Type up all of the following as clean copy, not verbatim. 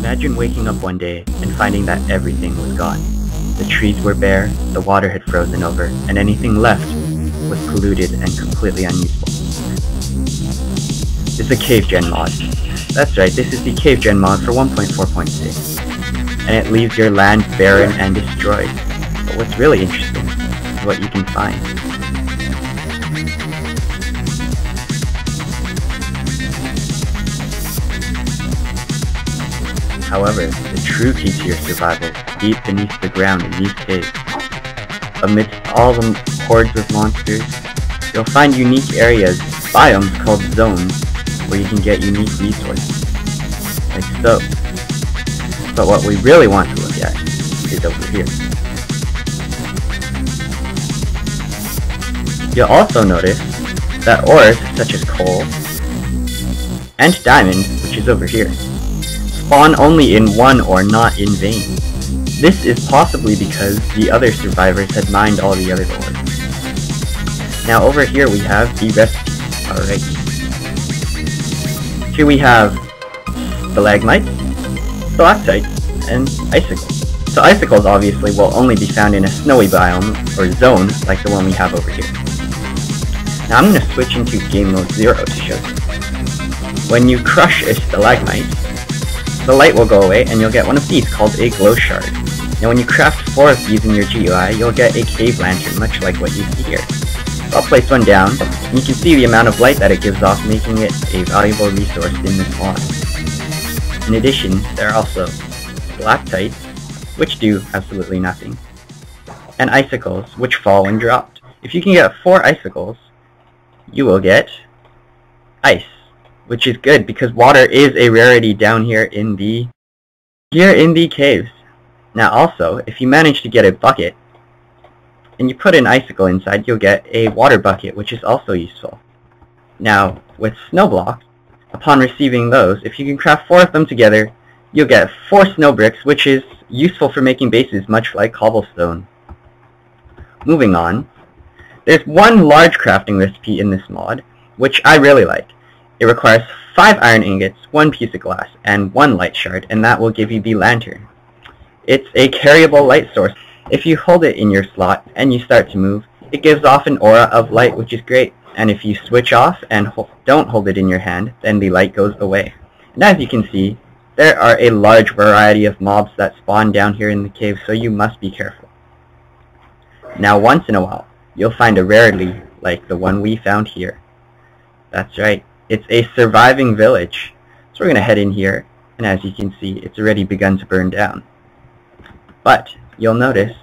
Imagine waking up one day and finding that everything was gone. The trees were bare, the water had frozen over, and anything left was polluted and completely unusable. It's a cave gen mod. That's right, this is the cave gen mod for 1.4.6. And it leaves your land barren and destroyed. But what's really interesting is what you can find. However, the true key to your survival is deep beneath the ground in these caves. Amidst all the hordes of monsters, you'll find unique areas, biomes called zones, where you can get unique resources, like so. But what we really want to look at is over here. You'll also notice that ores, such as coal, and diamond, which is over here, spawn only in one ore, not in vain. This is possibly because the other survivors had mined all the other ores. Now over here we have the recipe. Alright. Here we have stalagmites, stalactites, and icicles. So icicles obviously will only be found in a snowy biome, or zone, like the one we have over here. Now I'm going to switch into game mode 0 to show you. When you crush a stalagmite, the light will go away and you'll get one of these called a glow shard. Now when you craft 4 of these in your GUI, you'll get a cave lantern, much like what you see here. So I'll place one down, and you can see the amount of light that it gives off, making it a valuable resource in this mod. In addition, there are also stalactites, which do absolutely nothing, and icicles, which fall when dropped. If you can get 4 icicles, you will get ice, which is good because water is a rarity down here in the caves. Now also, if you manage to get a bucket and you put an icicle inside, you'll get a water bucket, which is also useful. Now with snow blocks, upon receiving those, if you can craft 4 of them together, you'll get 4 snow bricks, which is useful for making bases, much like cobblestone. Moving on, there's one large crafting recipe in this mod, which I really like. It requires 5 iron ingots, 1 piece of glass, and 1 light shard, and that will give you the lantern. It's a carryable light source. If you hold it in your slot and you start to move, it gives off an aura of light, which is great. And if you switch off and don't hold it in your hand, then the light goes away. And as you can see, there are a large variety of mobs that spawn down here in the cave, so you must be careful. Now once in a while, you'll find a rarity like the one we found here. That's right. It's a surviving village. So we're going to head in here, and as you can see, it's already begun to burn down. But you'll notice,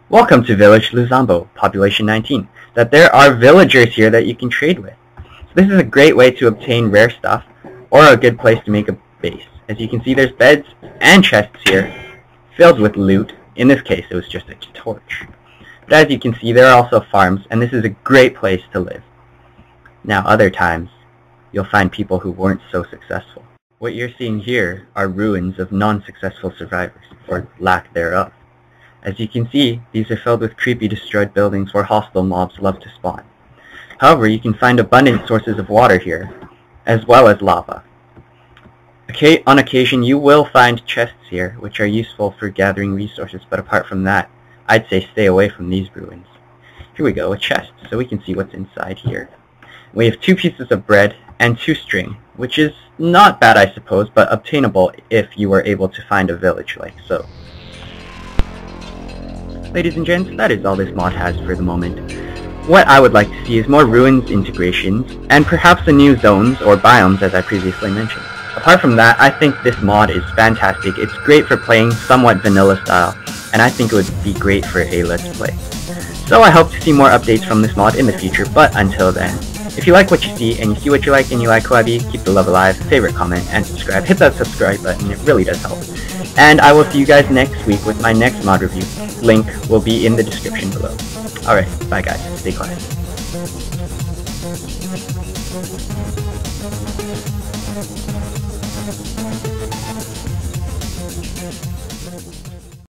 welcome to Village Luzambo, population 19, that there are villagers here that you can trade with. So this is a great way to obtain rare stuff, or a good place to make a base. As you can see, there's beds and chests here, filled with loot. In this case, it was just a torch. But as you can see, there are also farms, and this is a great place to live. Now other times, you'll find people who weren't so successful. What you're seeing here are ruins of non-successful survivors, or lack thereof. As you can see, these are filled with creepy destroyed buildings where hostile mobs love to spawn. However, you can find abundant sources of water here, as well as lava. On occasion, you will find chests here, which are useful for gathering resources, but apart from that, I'd say stay away from these ruins. Here we go, a chest, so we can see what's inside here. We have 2 pieces of bread and 2 string, which is not bad I suppose, but obtainable if you were able to find a village like so. Ladies and gents, that is all this mod has for the moment. What I would like to see is more ruins integrations, and perhaps a new zones or biomes as I previously mentioned. Apart from that, I think this mod is fantastic. It's great for playing somewhat vanilla style, and I think it would be great for a Let's Play. So I hope to see more updates from this mod in the future, but until then, if you like what you see, and you see what you like, and you like who I be, keep the love alive, favorite, comment, and subscribe. Hit that subscribe button, it really does help. And I will see you guys next week with my next mod review. Link will be in the description below. Alright, bye guys, stay classy.